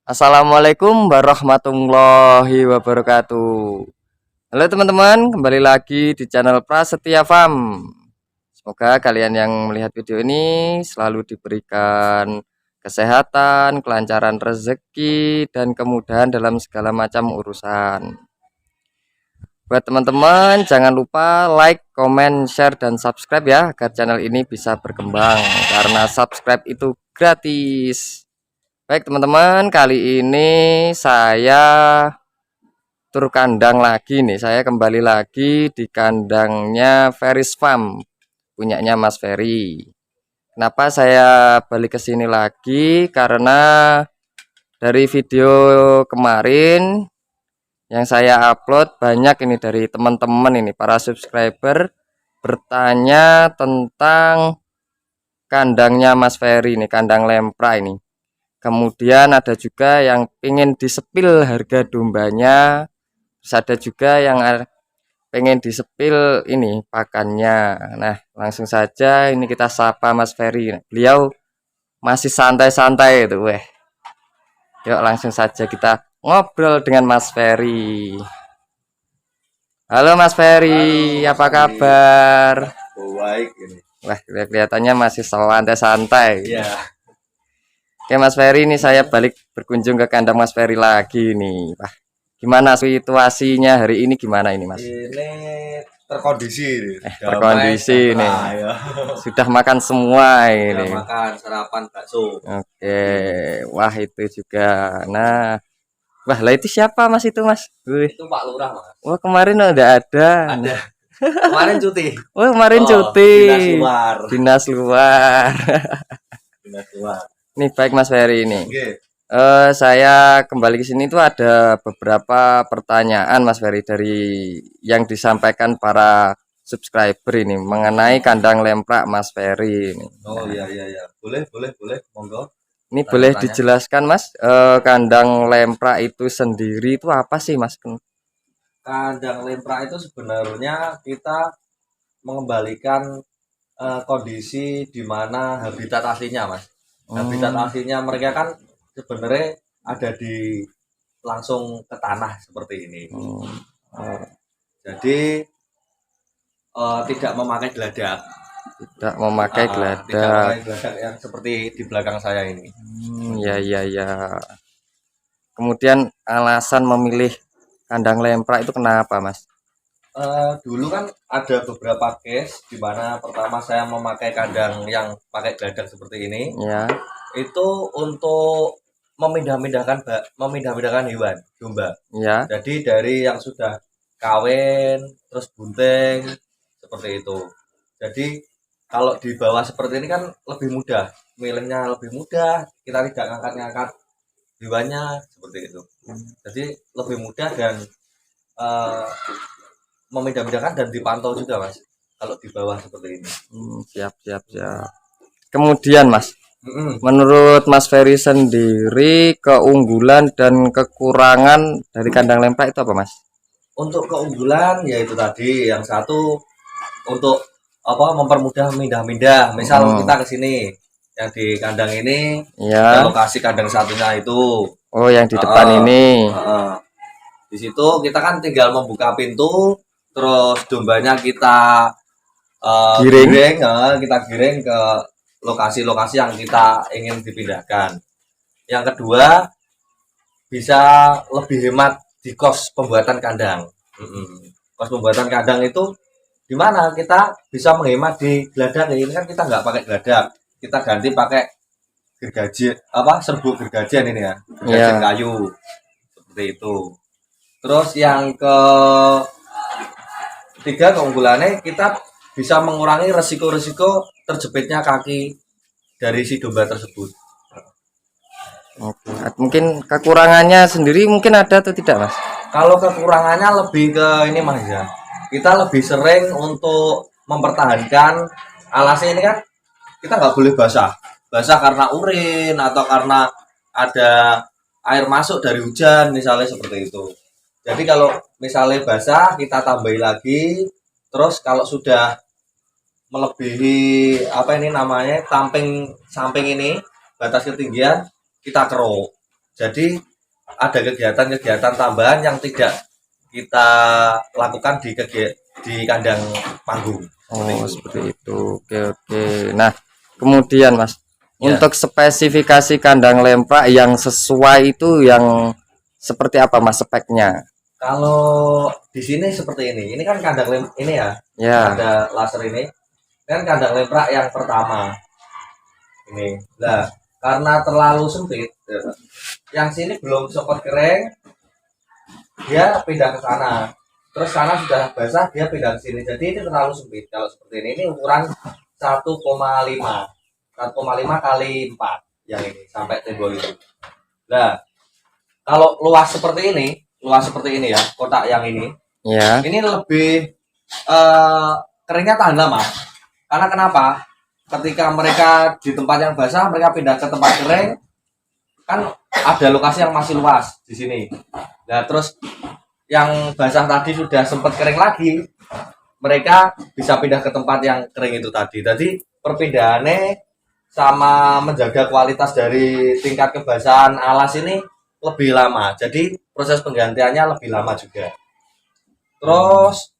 Assalamualaikum warahmatullahi wabarakatuh. Halo teman-teman, kembali lagi di channel Prasetya Farm. Semoga kalian yang melihat video ini selalu diberikan kesehatan, kelancaran rezeki, dan kemudahan dalam segala macam urusan. Buat teman-teman, jangan lupa like, comment, share, dan subscribe ya, agar channel ini bisa berkembang. Karena subscribe itu gratis. Baik teman-teman, kali ini saya tur kandang lagi nih. Saya kembali lagi di kandangnya Ferry's Farm, punyanya Mas Ferry. Kenapa saya balik ke sini lagi? Karena dari video kemarin yang saya upload banyak ini dari teman-teman ini para subscriber bertanya tentang kandangnya Mas Ferry ini, kandang Lempra ini. Kemudian ada juga yang ingin disepil harga dombanya, terus ada juga yang pengen disepil ini pakannya. Nah, langsung saja ini kita sapa Mas Ferry. Beliau masih santai-santai itu, weh. Yuk langsung saja kita ngobrol dengan Mas Ferry. Halo Mas Ferry, Halo Mas apa Andi, kabar? baik ini. Wah, kelihatannya masih santai-santai. Ya, Oke Mas Ferry, ini saya balik berkunjung ke kandang Mas Ferry lagi nih. Wah, gimana situasinya hari ini gimana ini Mas? ini terkondisi, damai, Terkondisi nih. sejahtera ya. Sudah makan semua Udah ini. makan sarapan bakso. Oke, wah itu juga. Nah, wah lah itu siapa Mas itu Mas? Wih, Itu Pak Lurah Mas. wah kemarin udah ada. Ada. Kemarin cuti. Wah kemarin Oh, cuti. dinas luar. Dinas luar. Dinas luar. Nih baik Mas Ferry ini. Oke. Saya kembali ke sini tuh ada beberapa pertanyaan Mas Ferry dari yang disampaikan para subscriber ini mengenai kandang lemprak Mas Ferry ini. Oh iya iya iya. Boleh, boleh, boleh. Monggo. Ini boleh Tanya-tanya. dijelaskan Mas, kandang lemprak itu sendiri itu apa sih Mas? Kandang lempra itu sebenarnya kita mengembalikan kondisi di mana habitat aslinya, Mas. Habitat aslinya mereka kan sebenarnya ada di langsung ke tanah seperti ini. Oh, Jadi tidak memakai geladak. tidak memakai Tidak geladak. memakai geladak yang seperti di belakang saya ini. Ya ya ya. Kemudian alasan memilih kandang lemprak itu kenapa Mas? Dulu kan ada beberapa case di mana pertama saya memakai kandang yang pakai geladak seperti ini. Ya. Itu untuk memindah-mindahkan hewan domba. Ya. Jadi dari yang sudah kawin terus bunting seperti itu. Jadi kalau di bawah seperti ini kan lebih mudah, milihnya lebih mudah, kita tidak ngangkat-ngangkat hewannya seperti itu. Jadi lebih mudah dan uh, memindah-mindahkan dan dipantau juga Mas. Kalau di bawah seperti ini. Siap siap siap. Kemudian Mas, Mm-mm. menurut Mas Ferry sendiri keunggulan dan kekurangan dari kandang lemprak itu apa Mas? Untuk keunggulan yaitu tadi yang satu untuk mempermudah mindah-mindah. Misal kita ke sini yang di kandang ini Ya. ada lokasi kandang satunya itu. Oh, yang di depan ini. Di situ kita kan tinggal membuka pintu, terus dombanya kita Giring. kita giring ke lokasi-lokasi yang kita ingin dipindahkan. Yang kedua bisa lebih hemat di kos pembuatan kandang. Kos pembuatan kandang itu di mana kita bisa menghemat di geladak. Ini kan kita nggak pakai geladak, kita ganti pakai gergaji serbuk gergajian ini ya, gergajian kayu seperti itu. Terus yang ketiga keunggulannya kita bisa mengurangi resiko-resiko terjepitnya kaki dari si domba tersebut. Oke. Mungkin kekurangannya sendiri mungkin ada atau tidak Mas? Kalau kekurangannya lebih ke ini Mas ya, kita lebih sering untuk mempertahankan alasnya ini kan kita nggak boleh basah karena urin atau karena ada air masuk dari hujan misalnya seperti itu. Jadi kalau misalnya basah kita tambahi lagi, terus kalau sudah melebihi samping ini batas ketinggian kita keruk Jadi ada kegiatan-kegiatan tambahan yang tidak kita lakukan di kandang panggung. Oh, seperti itu. Oke, oke. Nah, kemudian Mas, Ya, untuk spesifikasi kandang lemprak yang sesuai itu yang seperti apa Mas speknya? kalau di sini seperti ini. Ini kan kandang ini ya, Ya, ada laser ini. Ini kan kandang lemprak yang pertama. Ini. Nah, karena terlalu sempit, ya, yang sini belum sokot kering, dia pindah ke sana. Terus sana sudah basah, dia pindah ke sini. Jadi ini terlalu sempit. Kalau seperti ini ukuran 1,5 kali 4 yang ini sampai tembok itu. Nah, kalau luas seperti ini ya, kotak yang ya. ini lebih keringnya tahan lama. Karena kenapa? Ketika mereka di tempat yang basah, mereka pindah ke tempat kering, kan ada lokasi yang masih luas di sini. Nah, terus yang basah tadi sudah sempat kering lagi, mereka bisa pindah ke tempat yang kering itu tadi. Jadi perpindahannya sama menjaga kualitas dari tingkat kebasahan alas ini lebih lama. Jadi proses penggantiannya lebih lama juga. Terus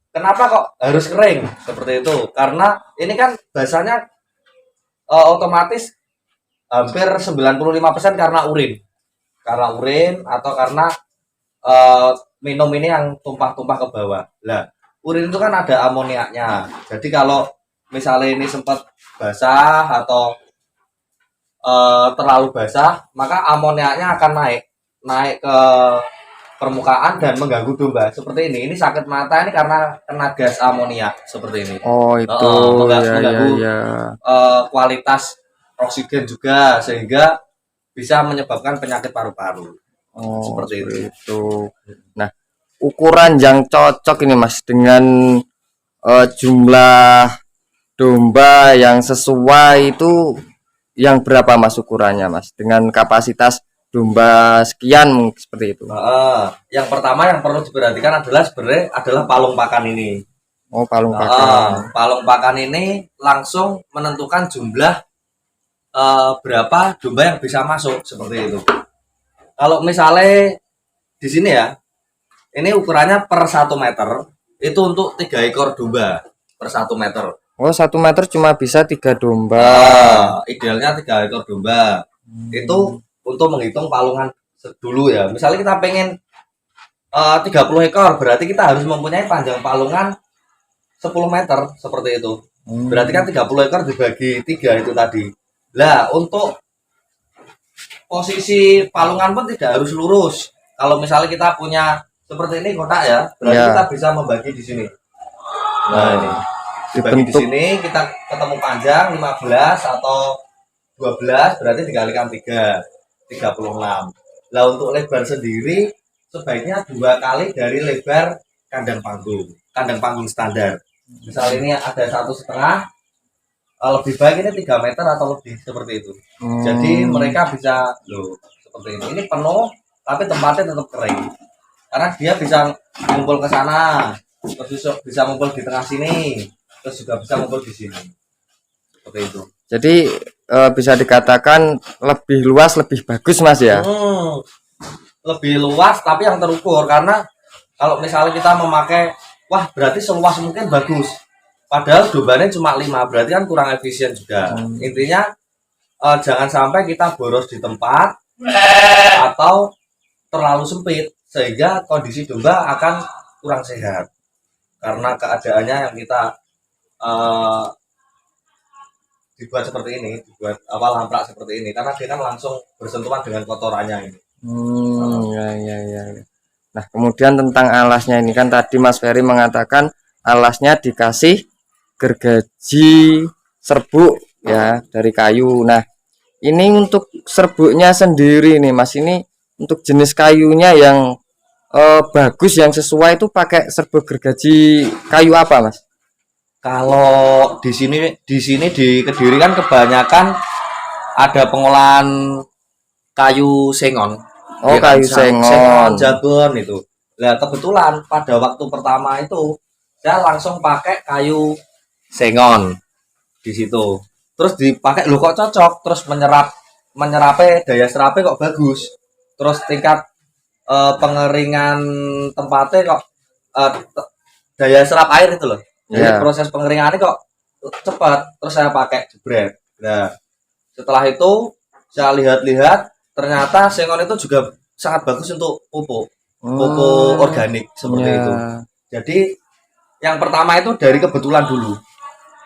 kenapa kok harus kering seperti itu? Karena ini kan basahnya otomatis hampir 95% karena urin. Karena urin atau karena eh, minum ini yang tumpah-tumpah ke bawah. Lah, urin itu kan ada amoniaknya. Jadi kalau misalnya ini sempat basah atau terlalu basah, maka amoniaknya akan naik ke permukaan dan mengganggu domba. Seperti ini. Ini sakit mata ini karena kena gas amoniak seperti ini. Oh, itu ya ya Mengganggu ya. kualitas oksigen juga sehingga bisa menyebabkan penyakit paru-paru. Oh, Seperti itu. seperti itu. Nah, ukuran yang cocok ini Mas dengan jumlah domba yang sesuai itu yang berapa Mas ukurannya Mas? Dengan kapasitas domba sekian seperti itu. Yang pertama yang perlu diperhatikan adalah sebenarnya adalah palung pakan ini. Oh, palung pakan. Palung pakan ini langsung menentukan jumlah berapa domba yang bisa masuk seperti itu. Kalau misalnya di sini ya, ini ukurannya per 1 meter, itu untuk 3 ekor domba per 1 meter. Oh, 1 meter cuma bisa 3 domba. Idealnya 3 ekor domba. Itu untuk menghitung palungan dulu ya. Misalnya kita pengen 30 ekor, berarti kita harus mempunyai panjang palungan 10 meter seperti itu. Berarti kan 30 ekor dibagi 3 itu tadi. Lah, untuk posisi palungan pun tidak harus lurus. Kalau misalnya kita punya seperti ini kotak ya, berarti Ya. kita bisa membagi di sini. Nah, ini. Dibagi di Dibentuk. sini kita ketemu panjang 15 atau 12 berarti dikalikan 3, 36. Lah untuk lebar sendiri sebaiknya 2 kali dari lebar kandang panggung standar. Misal ini ada 1,5, lebih baik ini 3 meter atau lebih seperti itu. Jadi mereka bisa seperti ini. Ini penuh tapi tempatnya tetap kering. Karena dia bisa ngumpul ke sana, terus bisa ngumpul di tengah sini, terus juga bisa ngumpul di sini. Seperti itu. Jadi bisa dikatakan lebih luas, lebih bagus Mas ya. Lebih luas tapi yang terukur, karena kalau misalnya kita memakai, wah berarti seluas mungkin bagus. Padahal dombanya cuma 5, berarti kan kurang efisien juga. Intinya jangan sampai kita boros di tempat atau terlalu sempit sehingga kondisi domba akan kurang sehat karena keadaannya yang kita dibuat seperti ini, dibuat lamprak seperti ini, karena dia kan langsung bersentuhan dengan kotorannya ini. Ya ya ya. Nah, kemudian tentang alasnya ini kan tadi Mas Ferry mengatakan alasnya dikasih gergaji serbuk ya dari kayu. Nah, ini untuk serbuknya sendiri nih Mas, ini untuk jenis kayunya yang bagus yang sesuai itu pakai serbuk gergaji kayu apa Mas? Kalau di sini di Kediri kan kebanyakan ada pengolahan kayu sengon. Oh, Ya kan? kayu Sengon, sengon. jagon itu. Nah, kebetulan pada waktu pertama itu saya langsung pakai kayu sengon di situ. Terus dipakai, loh kok cocok, terus menyerap menyerapnya daya serapnya kok bagus. Terus tingkat pengeringan tempatnya kok daya serap air itu loh. Jadi proses pengeringannya kok cepat. Terus saya pakai jebret. Nah, setelah itu saya lihat-lihat ternyata sengon itu juga sangat bagus untuk pupuk organik seperti itu. Jadi yang pertama itu dari kebetulan dulu.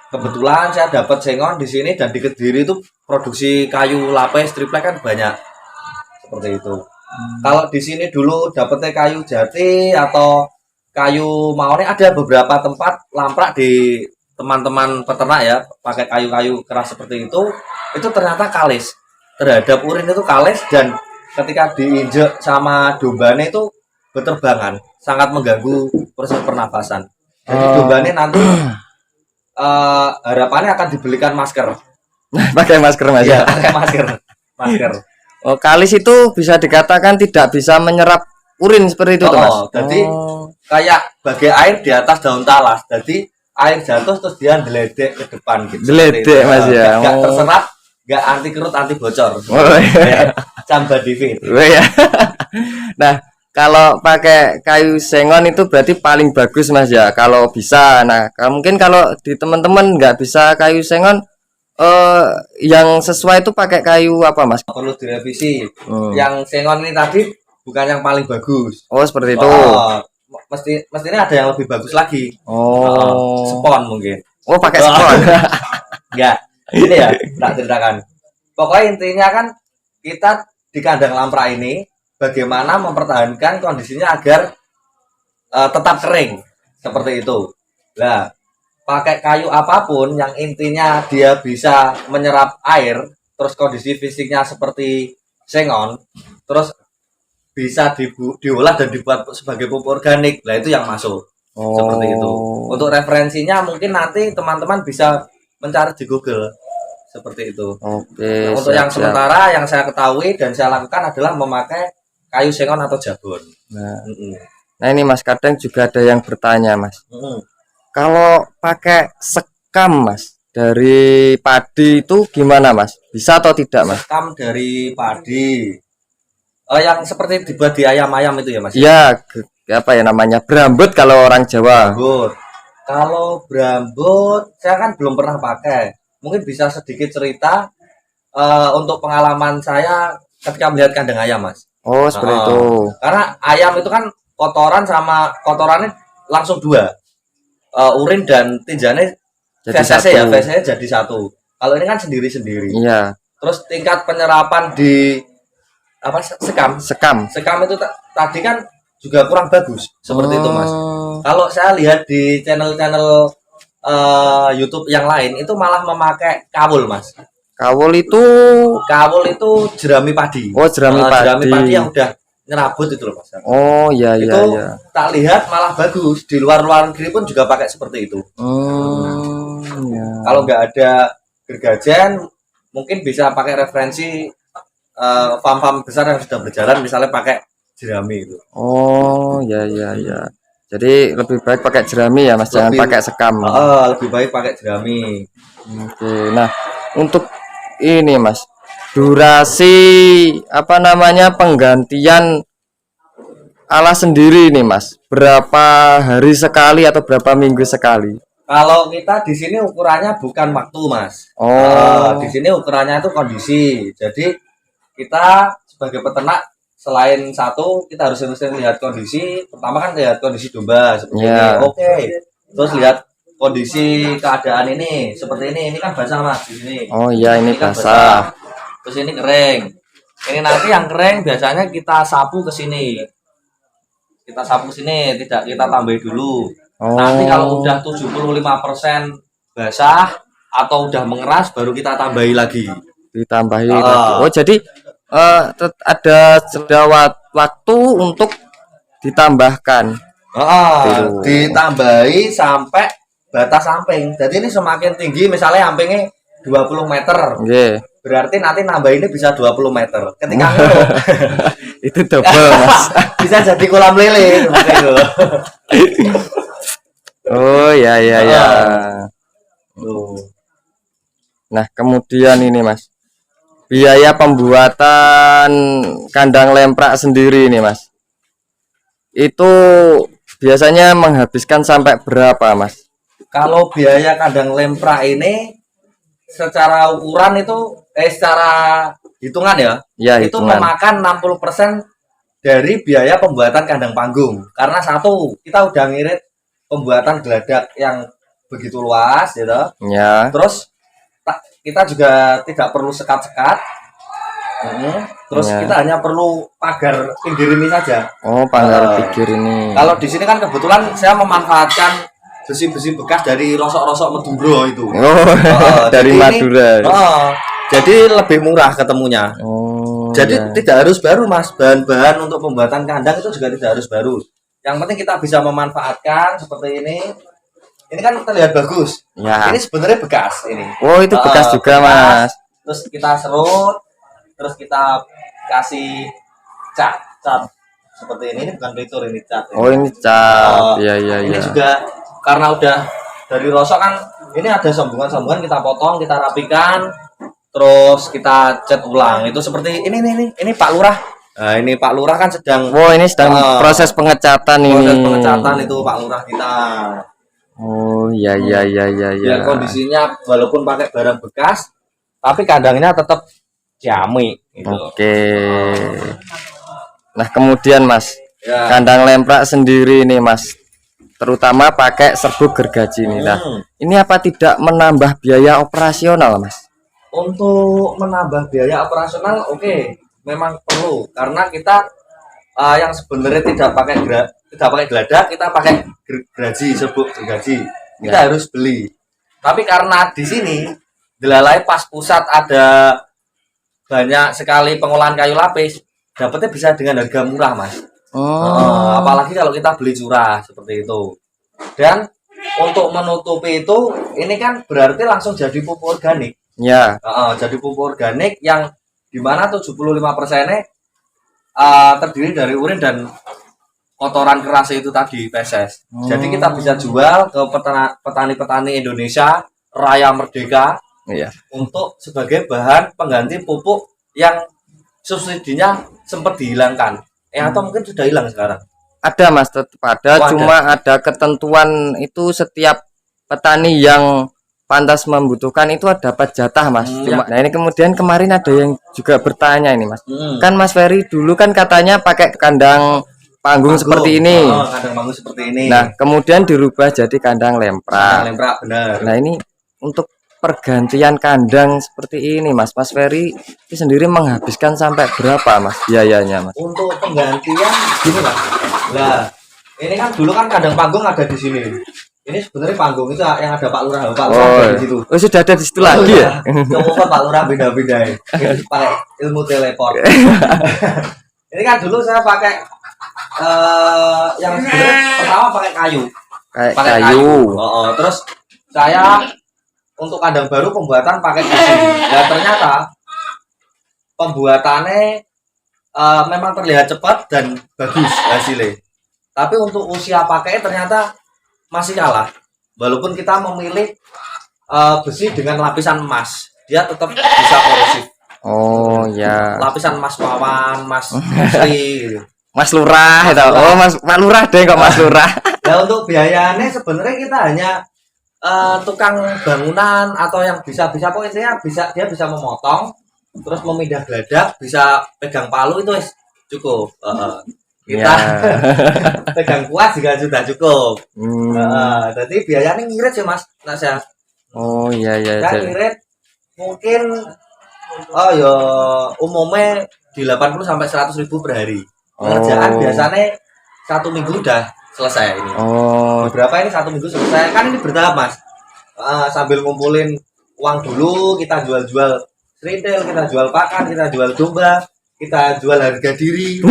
Kebetulan saya dapat sengon di sini dan di Kediri itu produksi kayu lapis triplek kan banyak seperti itu. Kalau di sini dulu dapetnya kayu jati atau kayu maone, ada beberapa tempat lamprak di teman-teman peternak ya pakai kayu-kayu keras seperti itu ternyata kalis terhadap urin, itu kalis, dan ketika diinjek sama dombanya itu berterbangan, sangat mengganggu proses pernafasan. Jadi dombanya nanti harapannya akan dibelikan masker. Pakai masker Mas ya? Pakai masker. Oh, kalis itu bisa dikatakan tidak bisa menyerap urin seperti itu, Mas. Jadi kayak bagai air di atas daun talas. Jadi air jatuh terus dia ngeledek ke depan gitu. Ngeledek Mas ya. Gak terserap, gak anti kerut, anti bocor. Camba divit. Ya. Nah, kalau pakai kayu sengon itu berarti paling bagus Mas ya, kalau bisa. Nah, mungkin kalau di teman-teman nggak bisa kayu sengon, yang sesuai itu pakai kayu apa Mas? Perlu direvisi. Yang sengon ini tadi bukan yang paling bagus. Oh, seperti itu. Mestinya ada yang lebih bagus lagi. Spon mungkin. Oh, pakai spon. Enggak. Ini ya, tak ceritakan. Pokoknya intinya kan kita di kandang lamprak ini bagaimana mempertahankan kondisinya agar tetap kering seperti itu. Nah, pakai kayu apapun yang intinya dia bisa menyerap air, terus kondisi fisiknya seperti sengon, terus bisa diolah dan dibuat sebagai pupuk organik. Nah, itu yang masuk. Seperti itu. Untuk referensinya mungkin nanti teman-teman bisa mencari di Google. Seperti itu. Oke. Untuk yang sementara yang saya ketahui dan saya lakukan adalah memakai kayu sengon atau jabon. Nah ini Mas, kadang juga ada yang bertanya Mas. Kalau pakai sekam Mas dari padi itu gimana Mas? Bisa atau tidak Mas? Sekam dari padi. Yang seperti dibuat di ayam-ayam itu ya Mas? Iya, apa ya namanya? Berambut kalau orang Jawa. Berambut. Kalau berambut saya kan belum pernah pakai. Mungkin bisa sedikit cerita untuk pengalaman saya ketika melihat kandang ayam Mas. Oh, seperti itu. Karena ayam itu kan kotoran sama kotorannya langsung dua. Urin dan tinjanya feses jadi satu. Kalau ini kan sendiri-sendiri. Iya. Terus tingkat penyerapan di sekam itu tadi kan juga kurang bagus seperti itu Mas. Kalau saya lihat di channel-channel YouTube yang lain itu malah memakai kawul Mas. Kawul itu jerami padi. Oh, jerami padi yang udah nyerabut itu loh Mas. Oh iya iya. Itu tak lihat malah bagus. Di luar negeri pun juga pakai seperti itu. Ya. Kalau nggak ada gergajian mungkin bisa pakai referensi farm-farm besar yang sudah berjalan, misalnya pakai jerami itu. Oh ya. Jadi lebih baik pakai jerami ya Mas, jangan pakai sekam. Lebih baik pakai jerami. Oke. Nah, untuk ini Mas, durasi penggantian alas sendiri nih Mas, berapa hari sekali atau berapa minggu sekali? Kalau kita di sini ukurannya bukan waktu Mas. Di sini ukurannya itu kondisi. Jadi kita sebagai peternak selain satu kita harus lihat kondisi. Pertama kan lihat kondisi domba seperti ini. Oke. Terus lihat kondisi keadaan ini seperti ini kan basah Mas di sini. Oh iya, ini basah. Terus ini kering. Ini nanti yang kering biasanya kita sapu ke sini. Kita sapu sini, tidak kita tambahi dulu. Nanti kalau udah 75% basah atau udah mengeras baru kita tambahi lagi. Lagi. Oh, jadi ada jeda waktu untuk ditambahkan. Ditambahi sampai batas samping. Jadi ini semakin tinggi, misalnya sampingnya 20 meter. Berarti nanti nambah ini bisa 20 meter. Ketika itu double Mas. Bisa jadi kolam lele. Oh ya. Nah kemudian ini Mas, biaya pembuatan kandang lemprak sendiri ini Mas, itu biasanya menghabiskan sampai berapa Mas? Kalau biaya kandang lemprak ini secara ukuran itu secara hitungan ya, Ya, itu hitungan. memakan 60% dari biaya pembuatan kandang panggung. Karena satu, kita udah ngirit pembuatan geladak yang begitu luas gitu. Ya. Terus kita juga tidak perlu sekat-sekat. Terus Ya. kita hanya perlu pagar pinggir ini saja. Oh, pagar pinggir ini. Kalau di sini kan kebetulan saya memanfaatkan besi-besi bekas dari rosok-rosok Madura itu. Oh, dari Madura. Jadi lebih murah ketemunya. Oh. Jadi Ya. tidak harus baru Mas, bahan-bahan untuk pembuatan kandang itu juga tidak harus baru. Yang penting kita bisa memanfaatkan seperti ini. Ini kan terlihat bagus. Ya. Ini sebenarnya bekas ini. Oh, itu bekas juga Mas. Terus kita serut, terus kita kasih cat seperti ini bukan pelituр, ini cat. Oh, ini cat. Iya. Ini juga karena udah dari rosok kan, ini ada sambungan-sambungan, kita potong, kita rapikan, terus kita cat ulang. Itu seperti ini Pak Lurah. Nah, ini Pak Lurah kan sedang ini sedang proses pengecatan ini. Proses pengecatan itu Pak Lurah kita. Oh, iya. Biar kondisinya walaupun pakai barang bekas, tapi kandangnya tetap jami gitu. Oke. Nah, kemudian Mas, Ya. kandang lemprak sendiri ini Mas, terutama pakai serbuk gergaji ini. Nah, ini apa tidak menambah biaya operasional Mas? Untuk menambah biaya operasional, oke, memang perlu karena kita yang sebenarnya tidak pakai geladak, kita pakai gergaji, serbuk gergaji. Kita harus beli. Tapi karena di sini Delalai pas pusat ada banyak sekali pengolahan kayu lapis, dapatnya bisa dengan harga murah Mas. Apalagi kalau kita beli curah seperti itu. Dan untuk menutupi itu, ini kan berarti langsung jadi pupuk organik. Ya. Jadi pupuk organik yang dimana 75%-nya terdiri dari urin dan kotoran keras itu tadi, feses. Jadi kita bisa jual ke petani-petani Indonesia Raya Merdeka. Iya. Untuk sebagai bahan pengganti pupuk yang subsidinya sempat dihilangkan. Atau mungkin sudah hilang sekarang. Ada Mas, tetap ada. Cuma ada ketentuan itu setiap petani yang pantas membutuhkan itu dapat jatah Mas. Nah ini kemudian kemarin ada yang juga bertanya ini Mas. Kan Mas Ferry dulu kan katanya pakai kandang panggung seperti ini. Kandang panggung seperti ini. Nah kemudian dirubah jadi kandang lemprak. Kandang lemprak, benar. Nah ini untuk pergantian kandang seperti ini Mas Ferry itu sendiri menghabiskan sampai berapa Mas biayanya Mas? Untuk penggantian gini Mas. Nah ini kan dulu kan kandang panggung ada di sini. Ini sebenarnya panggung itu yang ada Pak Lurah di situ. Oh sudah ada di situ lagi ya? Coba Pak Lurah beda-beda ya. Pakai ilmu teleport. Ini kan dulu saya pakai yang sebenarnya pertama pakai kayu. Pakai kayu. Terus saya untuk kandang baru pembuatan pakai besi. Ya ternyata pembuatannya memang terlihat cepat dan bagus hasilnya. Tapi untuk usia pakai ternyata masih kalah. Walaupun kita memilih besi dengan lapisan emas, dia tetap bisa korosif. Oh ya. Lapisan emas pawan, emas Sri gitu. Mas Lurah itu. Oh Pak Lurah deh kok Mas Lurah. Nah untuk biayanya sebenarnya kita hanya tukang bangunan atau yang bisa pokoknya dia bisa memotong, terus memindah geladak, bisa pegang palu itu cukup. Kita pegang kuas juga sudah cukup. Jadi biayanya ngirit sih Mas, saya. Oh iya. Saya ngirit mungkin ya umumnya di 80 sampai 100.000 per hari. Pengerjaan biasanya 1 minggu udah selesai ini. Beberapa ini 1 minggu selesai. Kan ini bertahap Mas. Sambil ngumpulin uang dulu, kita jual-jual retail, kita jual pakan, kita jual domba, kita jual harga diri.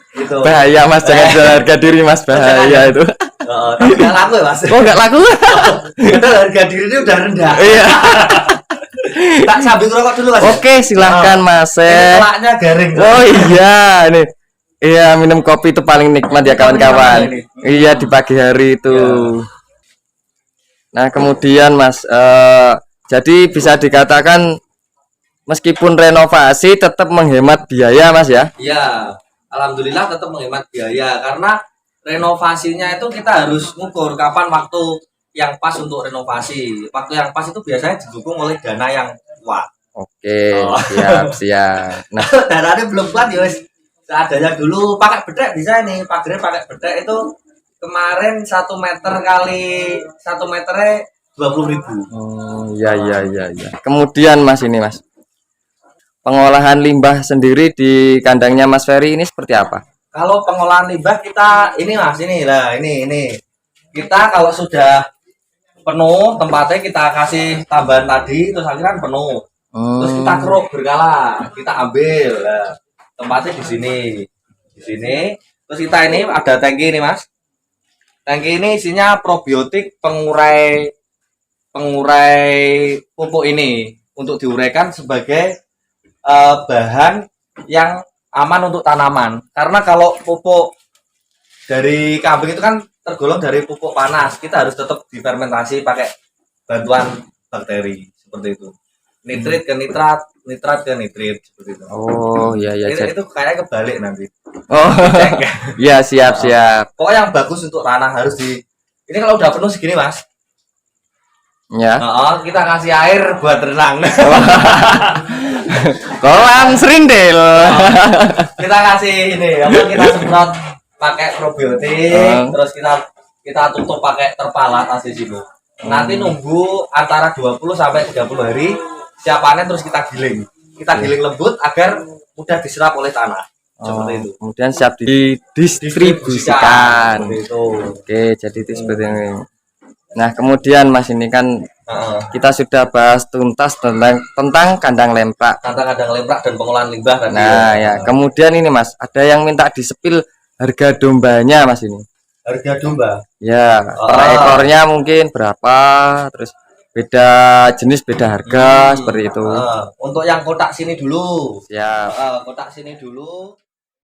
Gitu. Bahaya Mas, jangan jual harga diri Mas, bahaya itu. Tapi nggak laku ya Mas. Oh nggak laku? Itu harga diri ini udah rendah. Iya. Tak sambil ngerokok dulu Mas. Oke silahkan Mas. Telaknya garing. Oh iya ini. Iya minum kopi itu paling nikmat ya kawan-kawan. Iya di pagi hari itu. Nah kemudian Mas, jadi bisa dikatakan meskipun renovasi tetap menghemat biaya Mas ya. Iya, alhamdulillah tetap menghemat biaya karena renovasinya itu kita harus ngukur kapan waktu yang pas untuk renovasi. Waktu yang pas itu biasanya didukung oleh dana yang kuat. Oke, Oh. siap. Nah, Dananya belum kuat ya wis. Seadanya dulu pakai bedek bisa nih, pagernya pakai bedek itu kemarin 1 meter kali 1 meternya 20.000. iya. Kemudian Mas ini Mas, pengolahan limbah sendiri di kandangnya Mas Ferry ini seperti apa? Kalau pengolahan limbah kita ini Mas ini lah ini. Kita kalau sudah penuh tempatnya kita kasih tambahan tadi terus akhirnya kan penuh. Terus kita keruk berkala, kita ambil. Nah, tempatnya di sini. Terus kita ini ada tangki ini Mas. Tangki ini isinya probiotik pengurai pupuk ini untuk diuraikan sebagai bahan yang aman untuk tanaman. Karena kalau pupuk dari kambing itu kan tergolong dari pupuk panas, kita harus tetap difermentasi pakai bantuan bakteri seperti itu. Nitrit ke nitrat, nitrat ke nitrit seperti itu. Oh iya. Itu kayaknya kebalik nanti. Oh iya siap. Pokoknya yang bagus untuk tanah harus di. Ini kalau udah penuh segini Mas. Ya. Kita kasih air buat renang. Kolam serindel. Kita kasih ini, kita semprot pakai probiotik, terus kita tutup pakai terpal atas di sini. Nanti nunggu antara 20 sampai 30 hari siap panen terus kita giling. Kita giling lembut agar mudah diserap oleh tanah. Seperti itu. Kemudian siap didistribusikan. Itu. Oke, jadi itu seperti ini. Nah, kemudian Mas ini kan kita sudah bahas tuntas tentang kandang lemprak. Kandang lemprak dan pengolahan limbah tadi. Nah, ya. Kemudian ini Mas, ada yang minta disepil harga dombanya Mas ini. Harga domba. Ya, per ekornya mungkin berapa, terus beda jenis beda harga seperti itu. Untuk yang kotak sini dulu. Siap. Kotak sini dulu.